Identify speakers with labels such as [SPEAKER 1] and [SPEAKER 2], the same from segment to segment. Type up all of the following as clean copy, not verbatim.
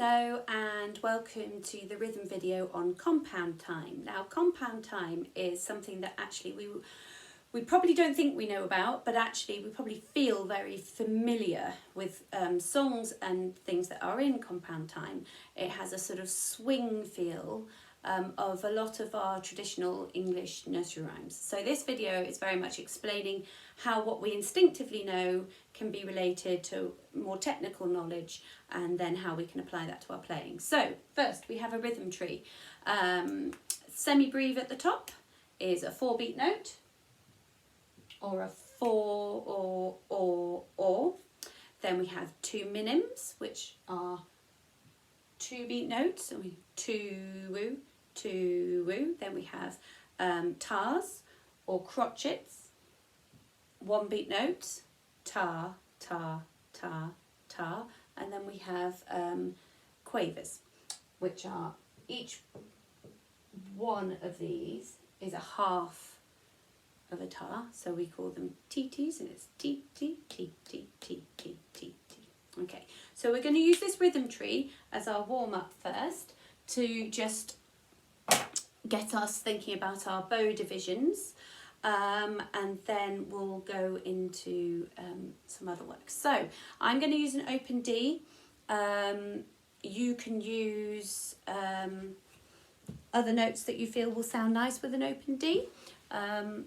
[SPEAKER 1] Hello and welcome to the rhythm video on compound time. Now compound time is something that actually we probably don't think we know about, but actually we probably feel very familiar with songs and things that are in compound time. It has a sort of swing feel of a lot of our traditional English nursery rhymes. So this video is very much explaining how what we instinctively know can be related to more technical knowledge, and then how we can apply that to our playing. So first we have a rhythm tree. Semibreve at the top is a 4-beat note, or a 4 or. Then we have 2 minims, which are 2-beat notes, so we 2 woo. Then we have tars or crotchets, 1-beat notes, ta ta ta ta, and then we have quavers, which are each one of these is a half of a tar, so we call them TTs, and it's T T T T T T T T. Okay, so we're going to use this rhythm tree as our warm-up first to just get us thinking about our bow divisions, and then we'll go into some other work. So I'm going to use an open D. You can use other notes that you feel will sound nice with an open D. I'm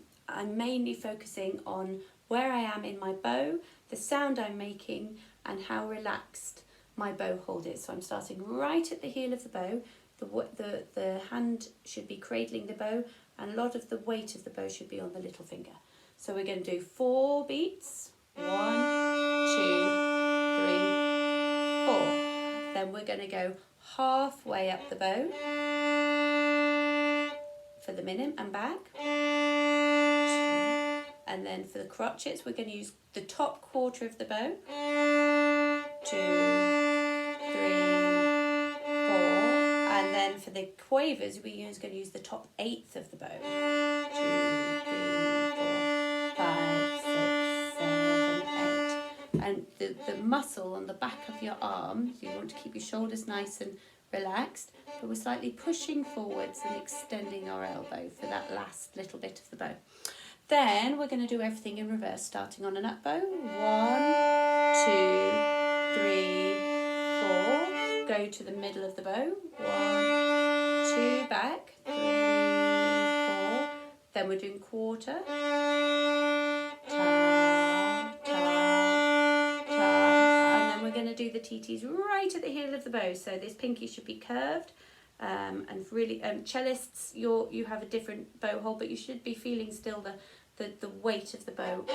[SPEAKER 1] mainly focusing on where I am in my bow, the sound I'm making, and how relaxed my bow hold is. So I'm starting right at the heel of the bow. The hand should be cradling the bow, and a lot of the weight of the bow should be on the little finger. So we're going to do 4 beats. 1, 2, 3, 4. Then we're going to go halfway up the bow for the minim and back. And then for the crotchets, we're going to use the top quarter of the bow. 2, 3, 4. And then for the quavers, we're going to use the top 1/8 of the bow. 2, 3, 4, 5, 6, 7, 8. And the muscle on the back of your arm, you want to keep your shoulders nice and relaxed, but we're slightly pushing forwards and extending our elbow for that last little bit of the bow. Then we're going to do everything in reverse, starting on an up bow. 1, 2, 3, 4. Go to the middle of the bow. 1, 2, back. 3, 4. Then we're doing quarter. Ta, ta, ta. And then we're going to do the TTs right at the heel of the bow. So this pinky should be curved. And really, cellists, you have a different bow hold, but you should be feeling still the weight of the bow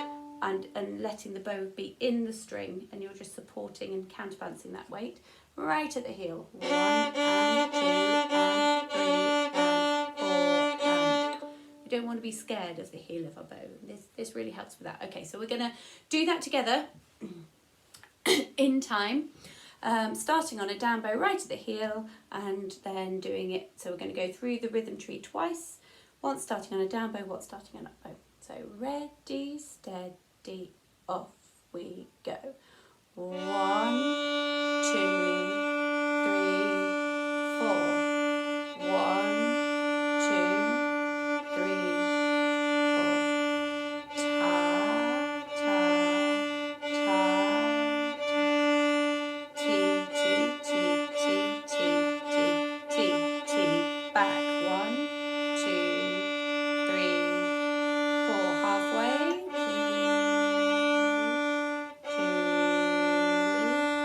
[SPEAKER 1] and letting the bow be in the string, and you're just supporting and counterbalancing that weight right at the heel. 1 and 2 and 3 and 4 and. You don't want to be scared of the heel of a bow. This really helps with that. Okay, so we're going to do that together in time. Starting on a down bow right at the heel, and then doing it, so we're going to go through the rhythm tree twice, once starting on a down bow, once starting on an up bow. So ready, steady, off we go. 1, 2, 3, 4. 1, 2, 3, 4. Ta, ta, ta, ta. T, T, T, T, T, T, T, T. Back. 1, 2, 3, 4. Halfway. 2, 2.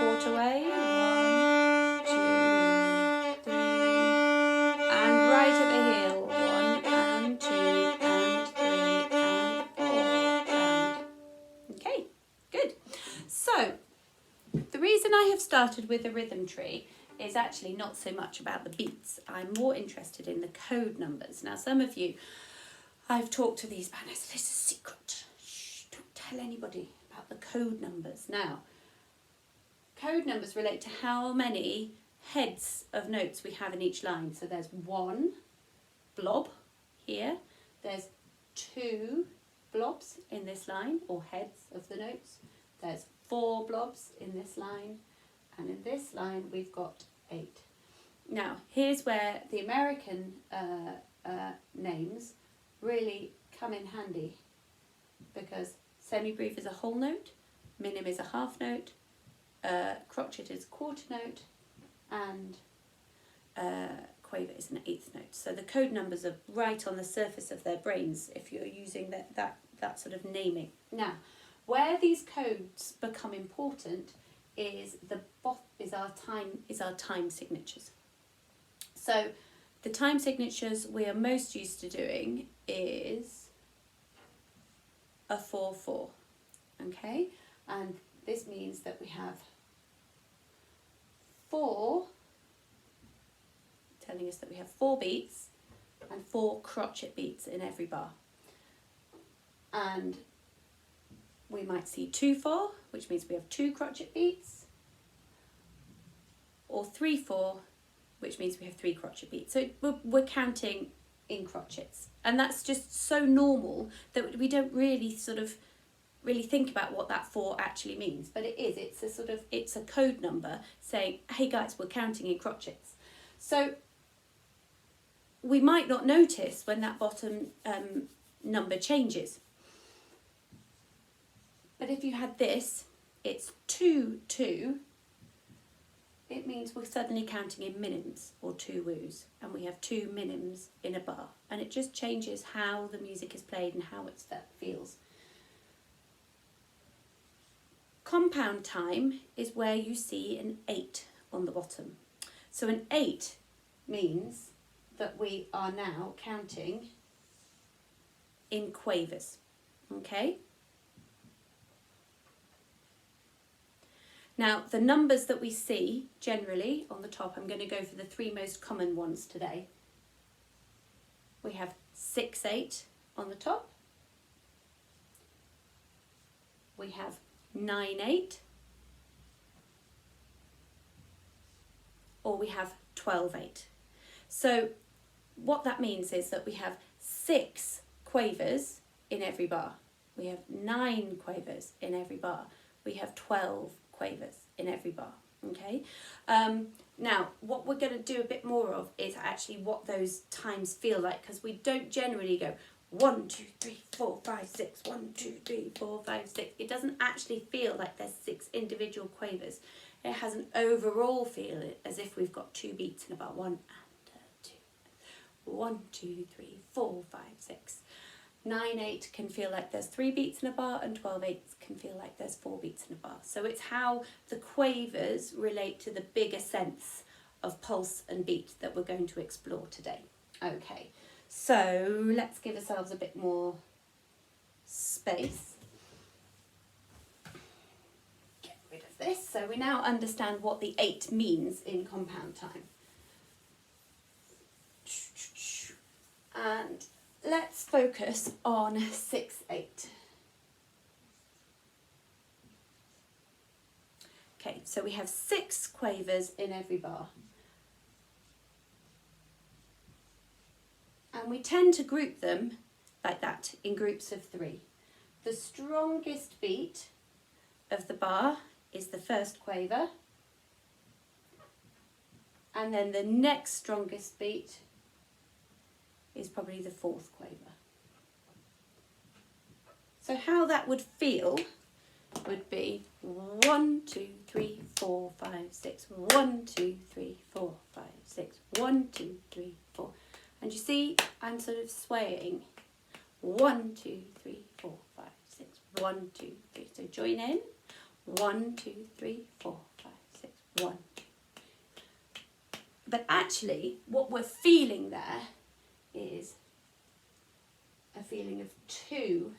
[SPEAKER 1] Quarter way. 1, 2, 3. And right at the heel. 1 and 2 and 3 and 4 and. Okay, good. So the reason I have started with the rhythm tree is actually not so much about the beats. I'm more interested in the code numbers. Now, some of you, I've talked to these banners. This is a secret. Shh, don't tell anybody about the code numbers. Now, code numbers relate to how many heads of notes we have in each line. So there's 1 blob here. There's 2 blobs in this line, or heads of the notes. There's 4 blobs in this line, and in this line we've got 8. Now, here's where the American names really come in handy, because semibreve is a whole note, minim is a half note, crotchet is a quarter note, and quaver is an eighth note. So the code numbers are right on the surface of their brains if you're using that sort of naming. Now, where these codes become important is our time signatures. So the time signatures we are most used to doing is a 4/4, okay? And this means that we have 4, telling us that we have 4 beats and 4 crotchet beats in every bar. And we might see 2/4, which means we have 2 crotchet beats, or 3/4, which means we have 3 crotchet beats. So we're counting in crotchets, and that's just so normal that we don't really think about what that 4 actually means. But it is. It's a code number saying, hey guys, we're counting in crotchets. So we might not notice when that bottom number changes. But if you had this, it's 2/2. It means we're suddenly counting in minims, or 2 woos, and we have 2 minims in a bar, and it just changes how the music is played and how it feels. Compound time is where you see an 8 on the bottom. So an 8 means that we are now counting in quavers, okay? Now, the numbers that we see generally on the top, I'm going to go for the 3 most common ones today. We have 6/8 on the top. We have 9/8. Or we have 12/8. So what that means is that we have 6 quavers in every bar. We have 9 quavers in every bar. We have 12 quavers in every bar, okay? Now, what we're going to do a bit more of is actually what those times feel like, because we don't generally go 1, 2, 3, 4, 5, 6, 1, 2, 3, 4, 5, 6. It doesn't actually feel like there's 6 individual quavers. It has an overall feel as if we've got 2 beats in a bar. 1 and 2. 1, 2, 3, 4, 5, 6. 9/8 can feel like there's 3 beats in a bar, and 12/8 can feel like there's 4 beats in a bar. So it's how the quavers relate to the bigger sense of pulse and beat that we're going to explore today. Okay, so let's give ourselves a bit more space. Get rid of this. So we now understand what the 8 means in compound time. And let's focus on 6/8. Okay, so we have 6 quavers in every bar. And we tend to group them like that, in groups of 3. The strongest beat of the bar is the first quaver. And then the next strongest beat is probably the 4th quaver. So how that would feel would be 1, 2, 3, 4, 5, 6, 1, 2, 3, 4, 5, 6, 1, 2, 3, 4. And you see, I'm sort of swaying. 1, 2, 3, 4, 5, 6, 1, 2, 3. So join in. 1, 2, 3, 4, 5, 6, 1, 2, 3. But actually, what we're feeling there is a feeling of 2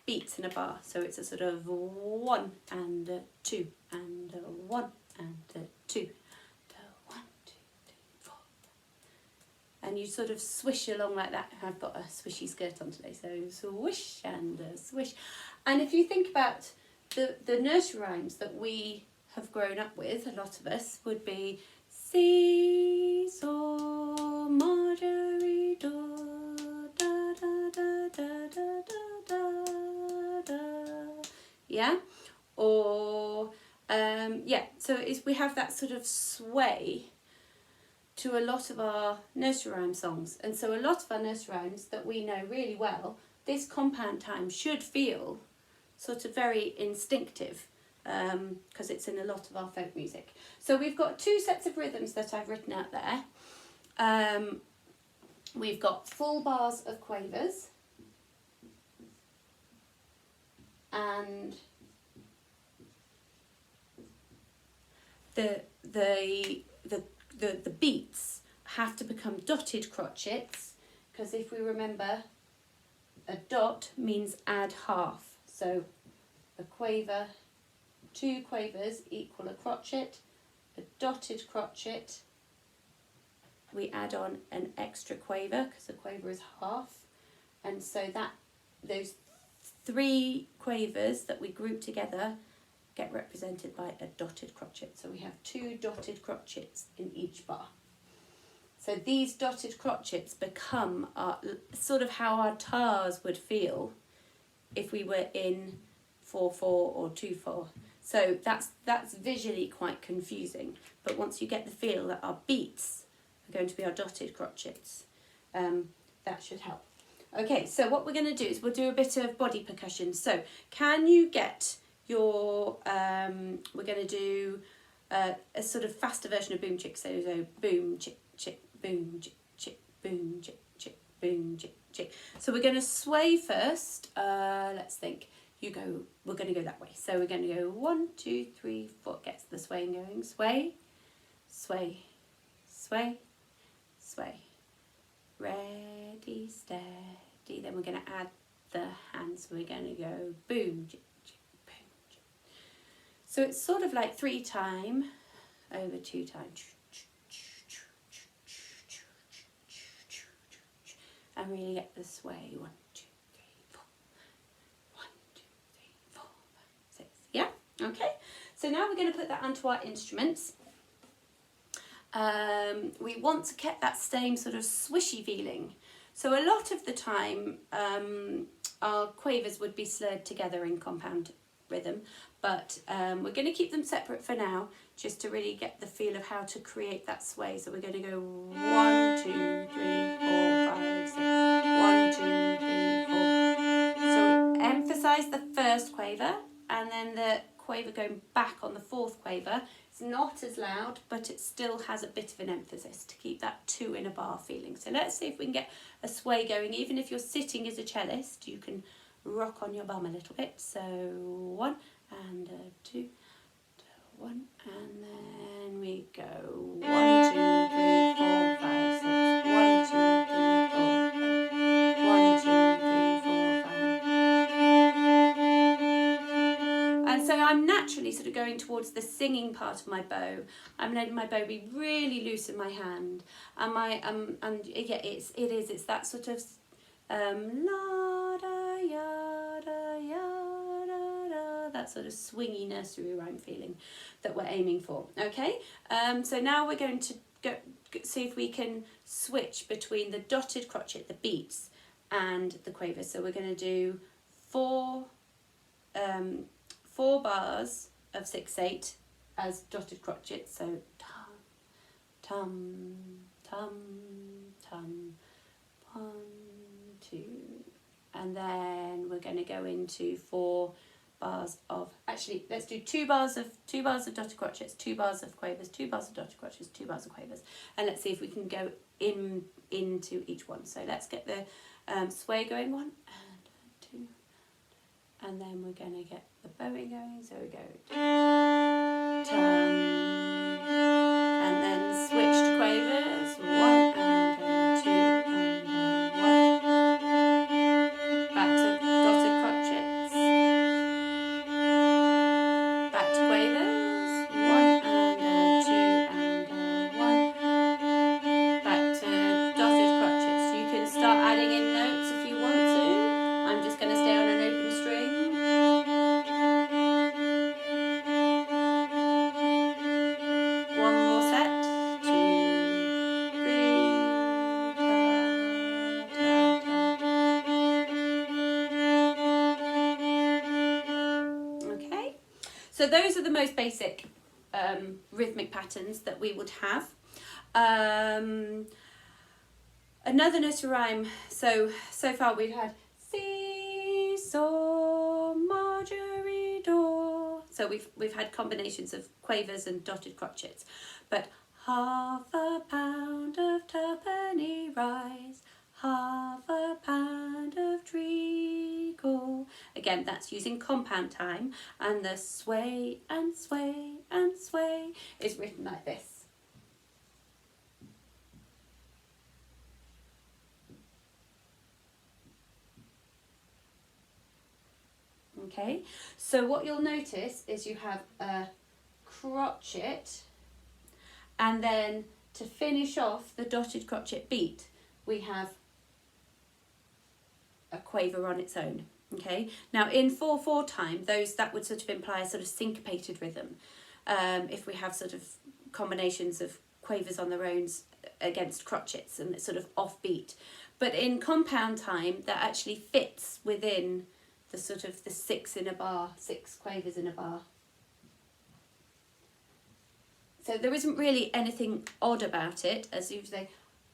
[SPEAKER 1] beats in a bar. So it's a sort of 1 and a 2 and a 1 and a 2. 1, 2, 3, 4. And you sort of swish along like that. I've got a swishy skirt on today, so swish and a swish. And if you think about the nursery rhymes that we have grown up with, a lot of us, would be seesaw, Marjorie, do, da, da, da, da, da, da, da, da. Yeah? Or yeah, so we have that sort of sway to a lot of our nursery rhyme songs. And so a lot of our nursery rhymes that we know really well, this compound time should feel sort of very instinctive, because it's in a lot of our folk music. So we've got two sets of rhythms that I've written out there. We've got full bars of quavers and the beats have to become dotted crotchets, because if we remember, a dot means add half. So a quaver, two quavers equal a crotchet, a dotted crotchet, we add on an extra quaver because a quaver is half, and so that those three quavers that we group together get represented by a dotted crotchet. So we have two dotted crotchets in each bar. So these dotted crotchets become sort of how our tars would feel if we were in 4/4 or 2/4. So that's visually quite confusing, but once you get the feel that our beats are going to be our dotted crotchets, that should help. Okay, so what we're going to do is we'll do a bit of body percussion. So can you get your, we're going to do a sort of faster version of boom chick. So boom chick chick, boom chick chick, boom chick chick, boom chick chick. So we're going to sway first. Let's think. We're going to go that way. So we're going to go 1, 2, 3, 4. Gets the swaying going. Sway, sway, sway, sway. Ready, steady. Then we're going to add the hands. We're going to go boom, chick, chick, boom, chick. So it's sort of like 3 time over 2 time. And really get the sway. 1, 2, 3, 4. 1, 2, 3, 4, 5, 6. Yeah? Okay. So now we're going to put that onto our instruments. We want to get that same sort of swishy feeling. So a lot of the time our quavers would be slurred together in compound rhythm, but we're going to keep them separate for now, just to really get the feel of how to create that sway. So we're going to go 1, 2, 3, 4, 5, 6. 1, 2, 3, 4. So we emphasise the first quaver, and then the quaver going back on the 4th quaver. It's not as loud, but it still has a bit of an emphasis to keep that 2 in a bar feeling. So let's see if we can get a sway going. Even if you're sitting as a cellist, you can rock on your bum a little bit. So 1 and 2, 1, and then we go 1, 2, 3, 4, 5, 6. 1, 2, 3, 4, 5. 1, 2, 3, 4, 5. And so I'm naturally sort of going towards the singing part of my bow. I'm letting my bow be really loose in my hand, and my and yeah, it's that sort of la da ya da ya da da, that sort of swingy nursery rhyme feeling that we're aiming for. Okay, so now we're going to go see if we can switch between the dotted crotchet, the beats, and the quavers. So we're going to do 4 bars of 6/8 as dotted crotchets. So tum, tum, tum, tum, 1, 2, and then we're going to go into 4 bars of, actually let's do 2 bars of dotted crotchets, 2 bars of quavers, 2 bars of dotted crotchets, 2 bars of quavers, and let's see if we can go into each one. So let's get the sway going, 1 and 2, and then we're going to get the bowing going. So we go tum, and then switch to quavers, 1 and 2 and 1. Back to dotted crotchets. Back to quavers, 1 and 2 and 1. Back to dotted crotchets. You can start adding in notes if you want to. I'm just going to stay on an open string. So those are the most basic rhythmic patterns that we would have. Another nursery rhyme. So far we've had see, saw, Marjorie, door. So we've had combinations of quavers and dotted crotchets. But half a pound of twopenny rice, half a pound of treacle. Again, that's using compound time, and the sway and sway and sway is written like this. Okay, so what you'll notice is you have a crotchet, and then to finish off the dotted crotchet beat, we have a quaver on its own. Okay, now in 4/4 time, that would sort of imply a sort of syncopated rhythm. If we have sort of combinations of quavers on their own against crotchets, and it's sort of offbeat. But in compound time, that actually fits within the sort of the 6 in a bar, 6 quavers in a bar. So there isn't really anything odd about it, as you say,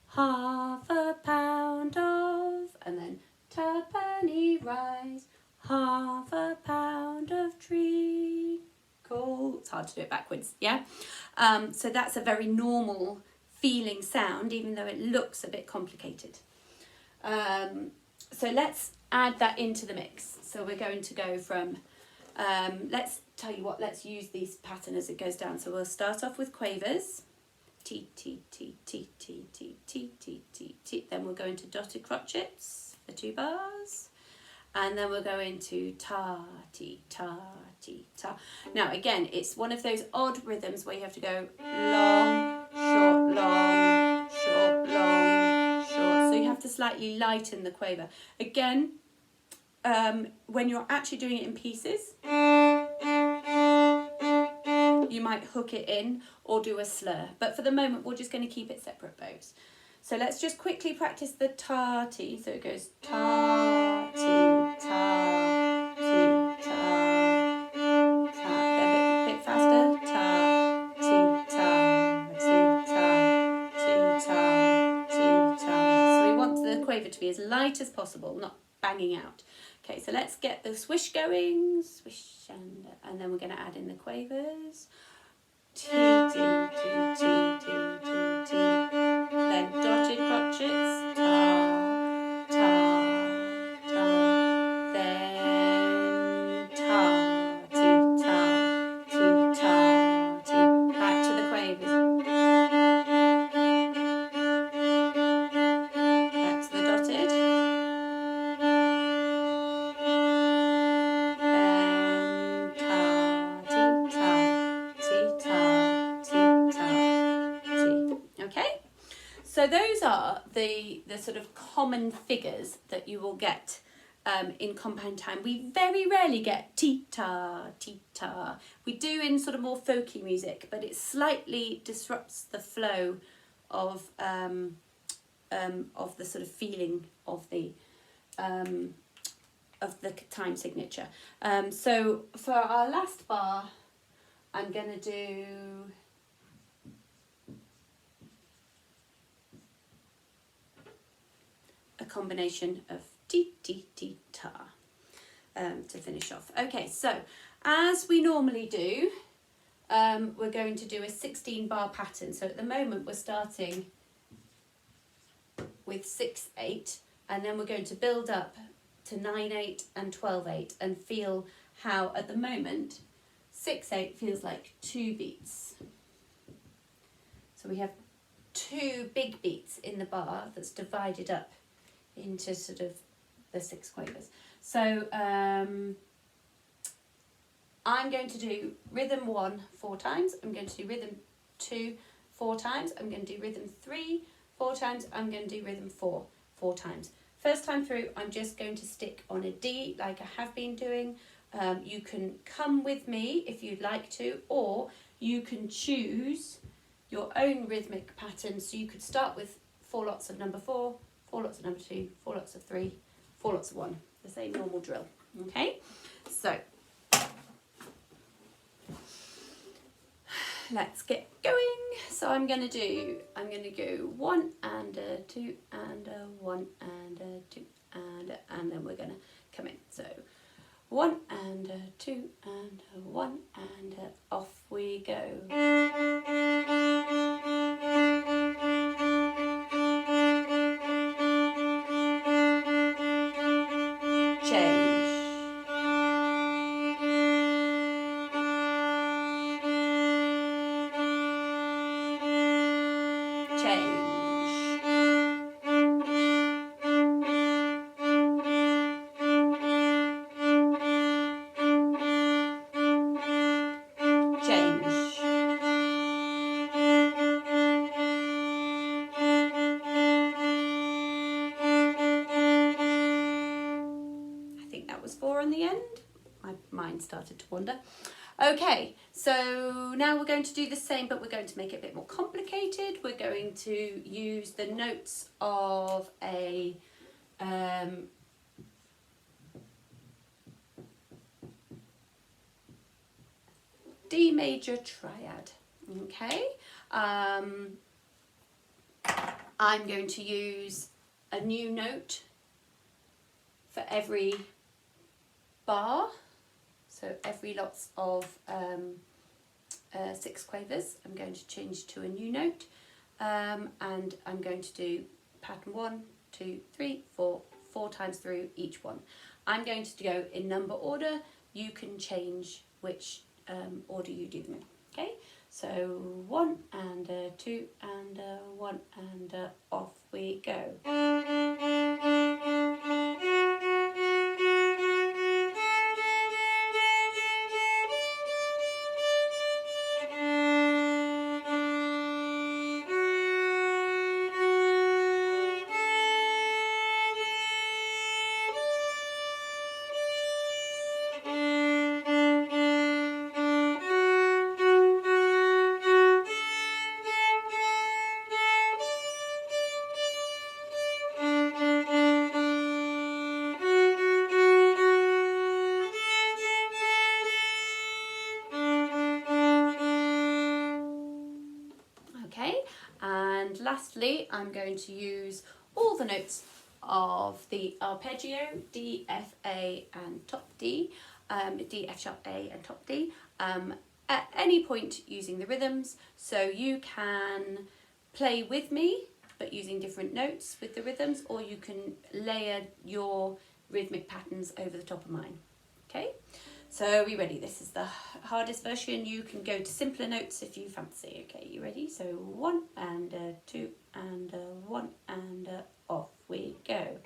[SPEAKER 1] half a pound of, and then twopenny rice, half a pound of treacle. It's hard to do it backwards, yeah? So that's a very normal feeling sound, even though it looks a bit complicated. So let's add that into the mix. So we're going to go from, let's use this pattern as it goes down. So we'll start off with quavers, T, T, T, T, T, T, T, T, T, T. Then we'll go into dotted crotchets for 2 bars. And then we'll go into ta, ti, ta, ti, ta. Now again, it's one of those odd rhythms where you have to go long, short, long, short, long, short. So you have to slightly lighten the quaver. Again, when you're actually doing it in pieces, you might hook it in or do a slur. But for the moment, we're just going to keep it separate bows. So let's just quickly practice the ta-ti. So it goes ta-ti, ta-ti, ta, ta. Then a bit faster. Ta-ti, ta-ti, ta-ti, ta-ti, ta. So we want the quaver to be as light as possible, not banging out. Okay, so let's get the swish going. Swish, and then we're going to add in the quavers. T, T, T, T, T, T, T. Then dotted crotchets, ta, ta, ta. Then ta, ti, ta, ti, ta, ti. Back to the quavers. Back to the dotted. Then ta, ti, ta, ti, ta, ti, ta, ti. Okay? So those are the sort of common figures that you will get in compound time. We very rarely get ti-ta, ti-ta. We do in sort of more folky music, but it slightly disrupts the flow of the sort of feeling of the time signature. So for our last bar, I'm going to do a combination of ti, ti, ti, ta to finish off. Okay, so as we normally do, we're going to do a 16 bar pattern. So at the moment we're starting with 6/8, and then we're going to build up to 9/8 and 12/8 and feel how at the moment 6/8 feels like 2 beats. So we have 2 big beats in the bar that's divided up into sort of the 6 quavers. So I'm going to do rhythm 1 4 times, I'm going to do rhythm 2 4 times, I'm going to do rhythm 3 4 times, I'm going to do rhythm 4 4 times. First time through, I'm just going to stick on a D like I have been doing. You can come with me if you'd like to, or you can choose your own rhythmic pattern. So you could start with 4 lots of number 4, 4 lots of number 2, 4 lots of 3, 4 lots of 1. The same normal drill. Okay, so let's get going. So I'm going to go 1 and a 2 and a 1 and a 2 and then we're going to come in. So 1 and a 2 and a 1 and a, off we go. Started to wander. Okay, so now we're going to do the same, but we're going to make it a bit more complicated. We're going to use the notes of a D major triad. Okay, I'm going to use a new note for every bar. So every lots of 6 quavers, I'm going to change to a new note, and I'm going to do pattern 1, 2, 3, 4, 4 times through each one. I'm going to go in number order. You can change which order you do them in. Okay, so 1 and a 2 and a 1 and a, off we go. Lastly, I'm going to use all the notes of the arpeggio, D, F, A and top D, D, F sharp, A and top D, at any point using the rhythms. So you can play with me but using different notes with the rhythms, or you can layer your rhythmic patterns over the top of mine. Okay, so are we ready? This is the hardest version. You can go to simpler notes if you fancy. Okay, you ready? So 1 and a 2 and a 1 and a, off we go.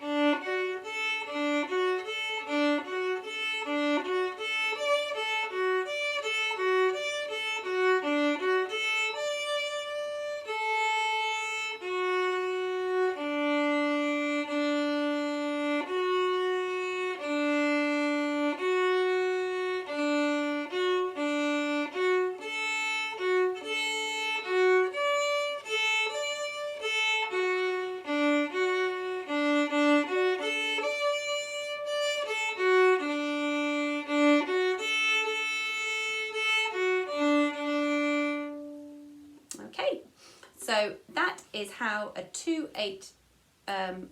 [SPEAKER 1] So that is how a 2/8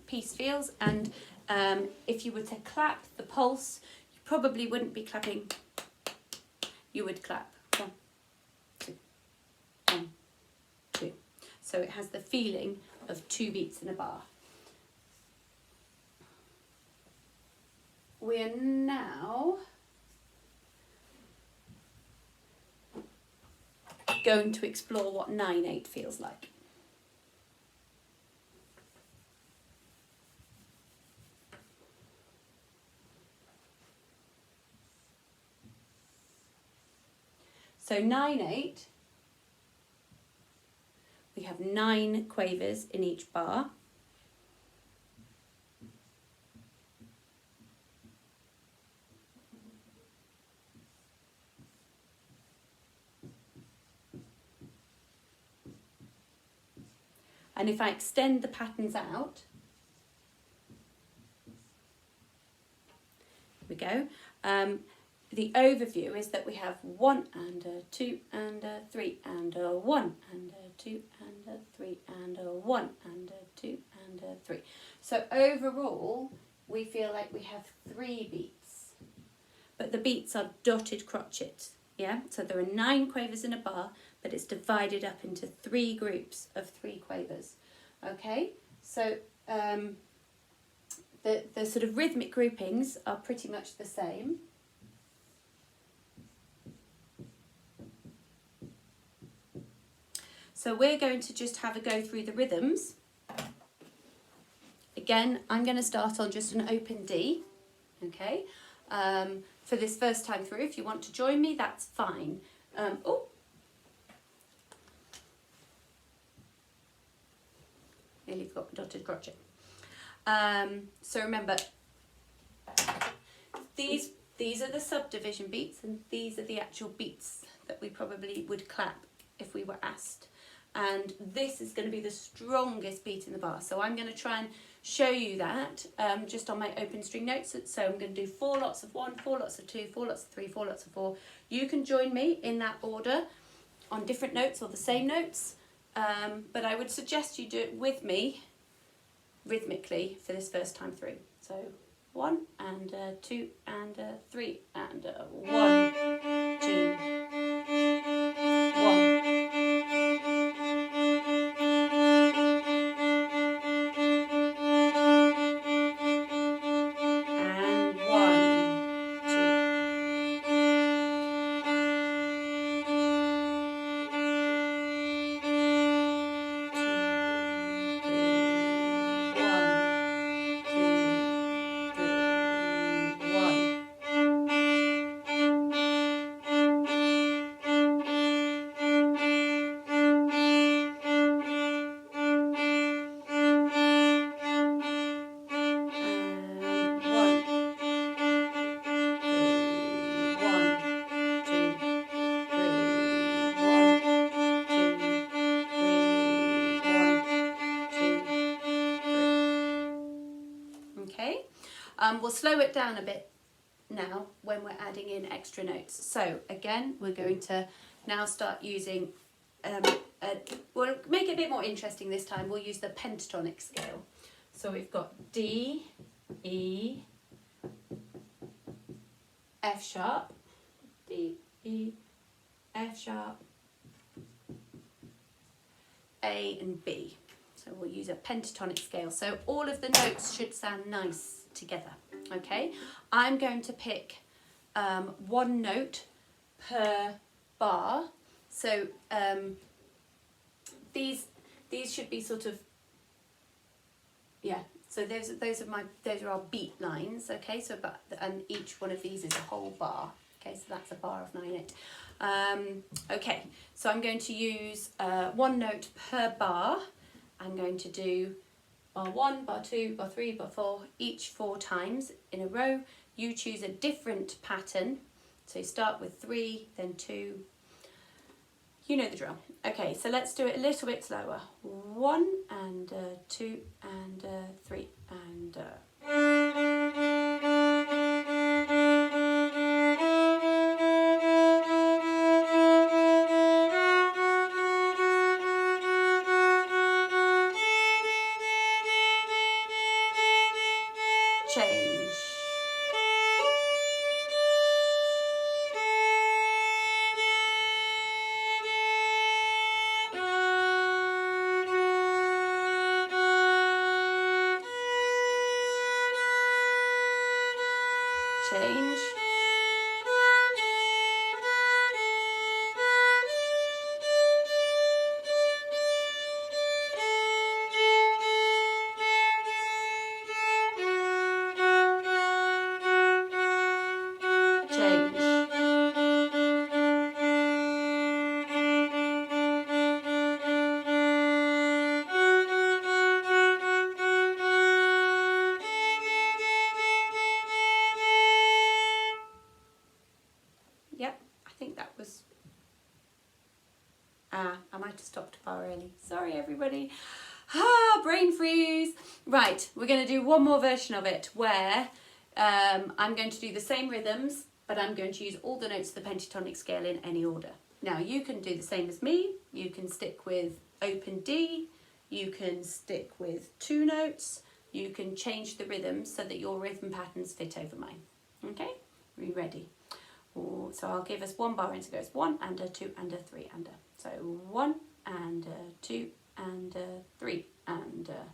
[SPEAKER 1] piece feels, and if you were to clap the pulse, you probably wouldn't be clapping, you would clap 1, 2, 1, 2. So it has the feeling of 2 beats in a bar. We are now going to explore what 9/8 feels like. So 9/8, we have 9 quavers in each bar. And if I extend the patterns out, here we go. the overview is that we have 1 and a 2 and a 3 and a 1 and a 2 and a 3 and a 1 and a 2 and a 3. So overall, we feel like we have 3 beats, but the beats are dotted crotchets. Yeah, so there are 9 quavers in a bar, but it's divided up into 3 groups of 3 quavers. Okay, so the sort of rhythmic groupings are pretty much the same. So we're going to just have a go through the rhythms. Again, I'm going to start on just an open D, okay? For this first time through, if you want to join me, that's fine. Nearly got dotted crotchet. So remember, these are the subdivision beats, and these are the actual beats that we probably would clap if we were asked. And this is going to be the strongest beat in the bar. So I'm going to try and show you that just on my open string notes. So I'm going to do 4 lots of 1, 4 lots of 2, 4 lots of 3, 4 lots of 4. You can join me in that order on different notes or the same notes. But I would suggest you do it with me rhythmically for this first time through. So 1 and 2 and 3 and 1, 2, 1. We'll slow it down a bit now when we're adding in extra notes. So again, we're going to now start using, we'll make it a bit more interesting this time. We'll use the pentatonic scale. So we've got D, E, F sharp, D, E, F sharp, A and B. So we'll use a pentatonic scale. So all of the notes should sound nice together. Okay, I'm going to pick 1 note per bar. So these should be sort of, yeah. So those are our beat lines. Okay, so and each one of these is a whole bar. Okay, so that's a bar of 9/8. Okay, so I'm going to use 1 note per bar. I'm going to do bar 1, bar 2, bar 3, bar 4, each 4 times in a row. You choose a different pattern. So you start with 3, then 2. You know the drill. Okay, so let's do it a little bit slower. 1 and 2 and 3 and change. Change. Yep, I think that was, I might have stopped a bar early. Sorry everybody. Brain freeze. Right, we're going to do one more version of it where I'm going to do the same rhythms but I'm going to use all the notes of the pentatonic scale in any order. Now you can do the same as me. You can stick with open D, you can stick with 2 notes, you can change the rhythm so that your rhythm patterns fit over mine. Okay, are you ready? So I'll give us 1 bar in, so it goes 1 and a 2 and a 3 and a. So 1 and a 2 and a 3 and a.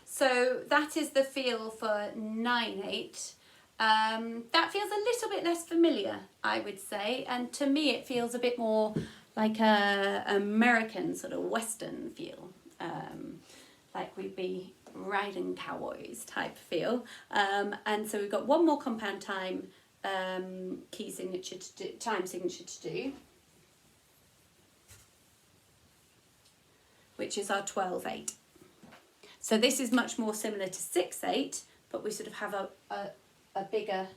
[SPEAKER 1] So that is the feel for 9/8. That feels a little bit less familiar, I would say, and to me it feels a bit more like a American sort of Western feel, like we'd be riding cowboys type feel. And so we've got one more compound time key signature to do, time signature to do, which is our 12/8. So this is much more similar to 6/8, but we sort of have a bigger.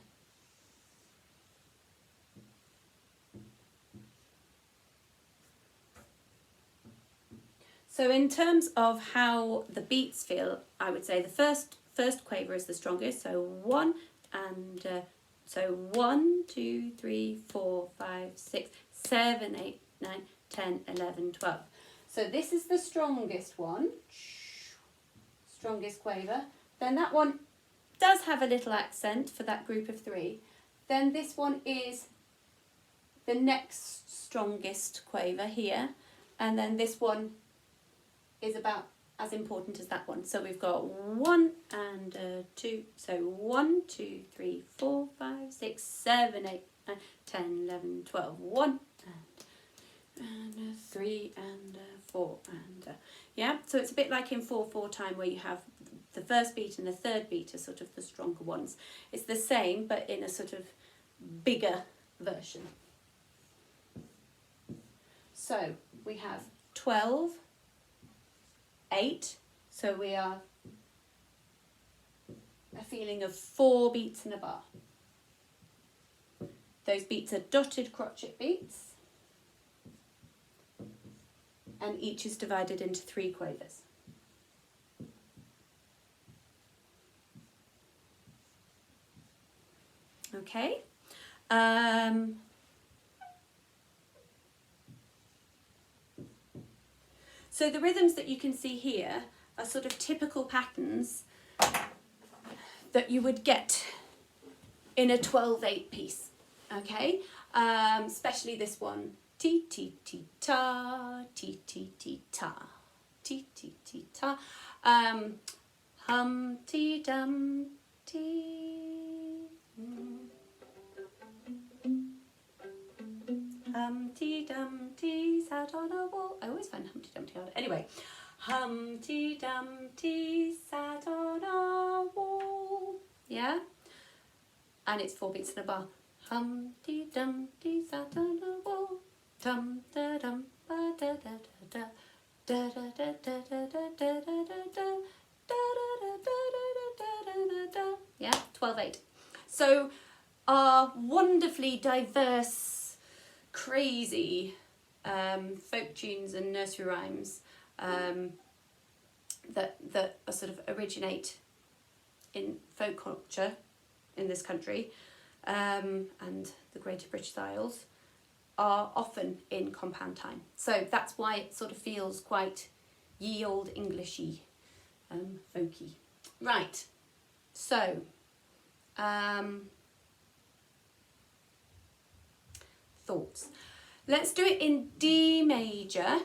[SPEAKER 1] So in terms of how the beats feel, I would say the first quaver is the strongest. So 1 and so 1, 2, 3, 4, 5, 6, 7, 8, 9, 10, 11, 12. So this is the strongest one. Strongest quaver. Then that one does have a little accent for that group of 3. Then this one is the next strongest quaver here, and then this one is about as important as that one. So we've got 1 and 2, so 1, 2, 3, 4, 5, 6, 7, 8, 9, 10, 11, 12, 1 and 3 and 4 and yeah, so it's a bit like in 4/4 time where you have the first beat and the third beat are sort of the stronger ones. It's the same but in a sort of bigger version. So we have 12/8, so we are a feeling of 4 beats in a bar. Those beats are dotted crotchet beats, and each is divided into 3 quavers. Okay. So the rhythms that you can see here are sort of typical patterns that you would get in a 12/8 piece. Okay, especially this one. Ti ti ti ta, ti ti ti ta, ti ti ti ta. Humpty Dumpty, Humpty Dumpty sat on a wall. I always find Humpty Dumpty hard. Anyway, Humpty Dumpty sat on a wall. Yeah, and it's 4 beats in a bar. Humpty Dumpty sat on a wall. Dum da dum ba da da da da da da da da da da da da. Yeah, 12/8. So our wonderfully diverse, crazy folk tunes and nursery rhymes that are sort of originate in folk culture in this country and the Greater British Isles are often in compound time. So that's why it sort of feels quite ye old Englishy, folky. Right, so thoughts. Let's do it in D major.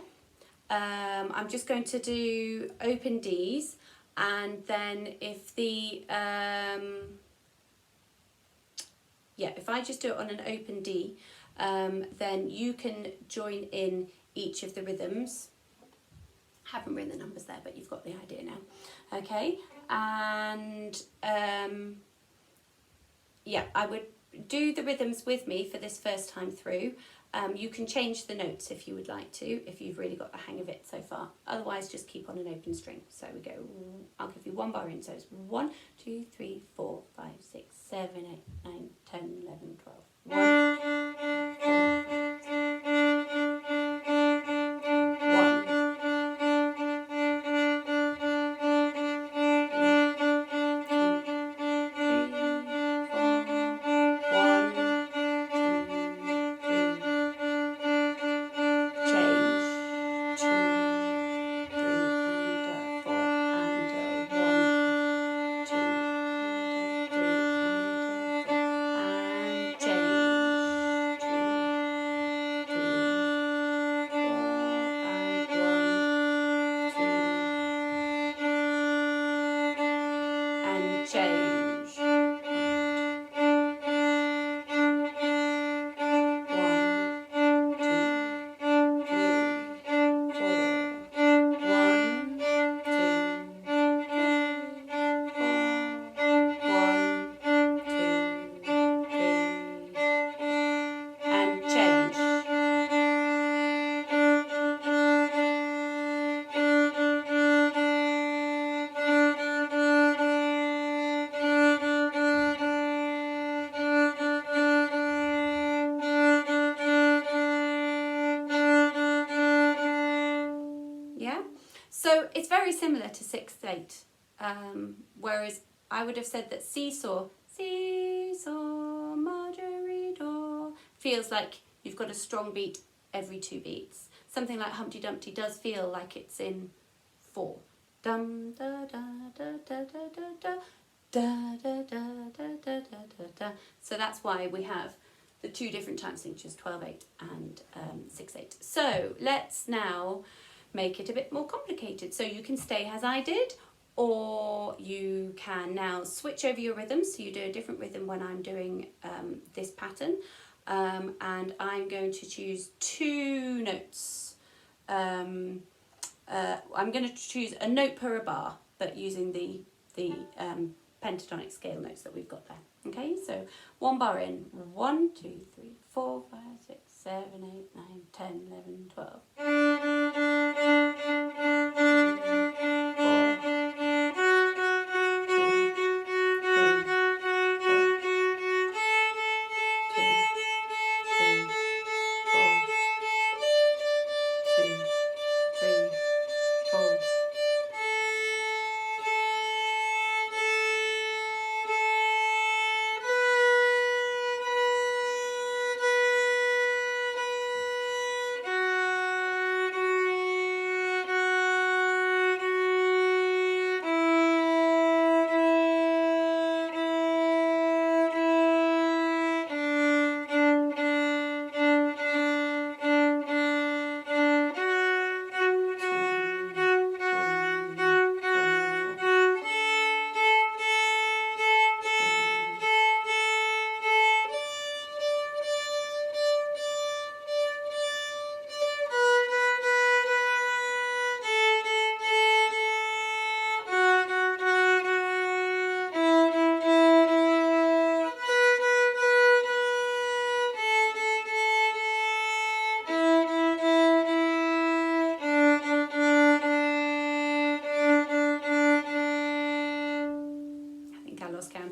[SPEAKER 1] I'm just going to do open Ds, and then if the if I just do it on an open D, then you can join in each of the rhythms. Haven't written the numbers there, but you've got the idea now. Okay, and I would do the rhythms with me for this first time through. You can change the notes if you would like to, if you've really got the hang of it so far. Otherwise, just keep on an open string. So we go, I'll give you one bar in. So it's 1, 2, 3, 4, 5, 6, 7, 8, 9, 10, 11, 12. 1, So it's very similar to 6/8, whereas I would have said that seesaw, seesaw, Marjorie feels like you've got a strong beat every 2 beats. Something like Humpty Dumpty does feel like it's in 4. Dum da da da da da da da da da da da da da. So that's why we have the 2 different time signatures, 12/8 and 6/8. So let's now make it a bit more complicated. So you can stay as I did, or you can now switch over your rhythms. So you do a different rhythm when I'm doing this pattern. And I'm going to choose 2 notes. I'm going to choose a note per bar, but using the pentatonic scale notes that we've got there. Okay, so 1 bar in. 1, 2, 3, 4, 5, 6, 7, 8, 9, 10, 11, 12.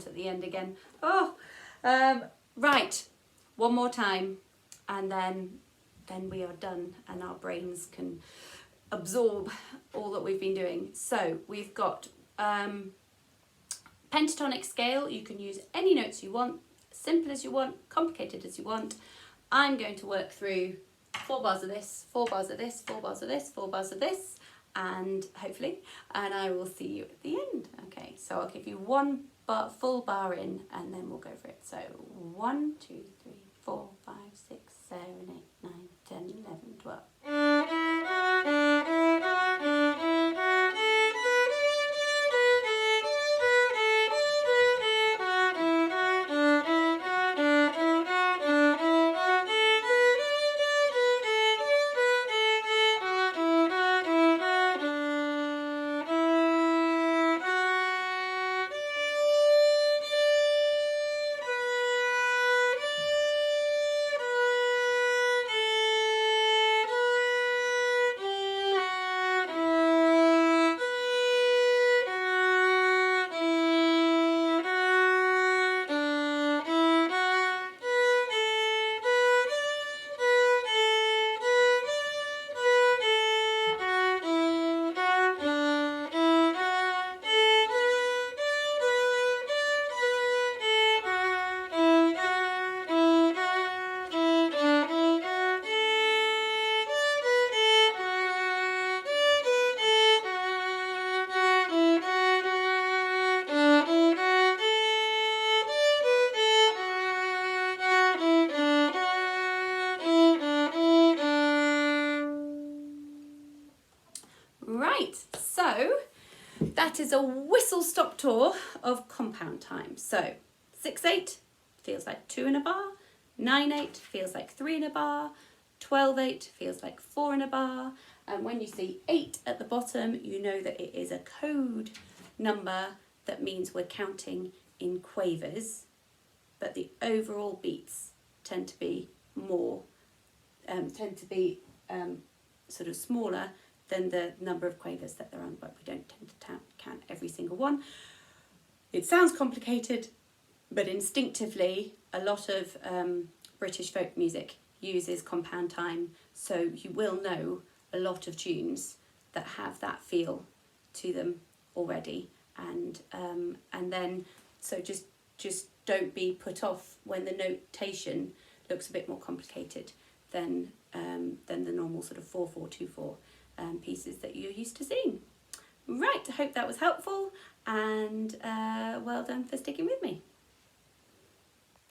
[SPEAKER 1] At the end again. Right, one more time, and then we are done, and our brains can absorb all that we've been doing. So we've got pentatonic scale. You can use any notes you want, simple as you want, complicated as you want. I'm going to work through 4 bars of this, 4 bars of this, 4 bars of this, 4 bars of this, and hopefully, and I will see you at the end. Okay, so I'll give you 1 full bar in, and then we'll go for it. So 1, 2, 3, 4, 5, 6, 7, 8, 9, 10, 11, 12. Right, so that is a whistle-stop tour of compound time. So 6/8 feels like 2 in a bar, 9/8 feels like 3 in a bar, 12/8 feels like 4 in a bar, and when you see 8 at the bottom, you know that it is a code number that means we're counting in quavers, but the overall beats tend to be more, sort of smaller than the number of quavers that they're on, but we don't tend to count every single one. It sounds complicated, but instinctively a lot of British folk music uses compound time, so you will know a lot of tunes that have that feel to them already, and then so just don't be put off when the notation looks a bit more complicated than the normal sort of 4/4-2/4 pieces that you're used to seeing. Right, I hope that was helpful, and well done for sticking with me.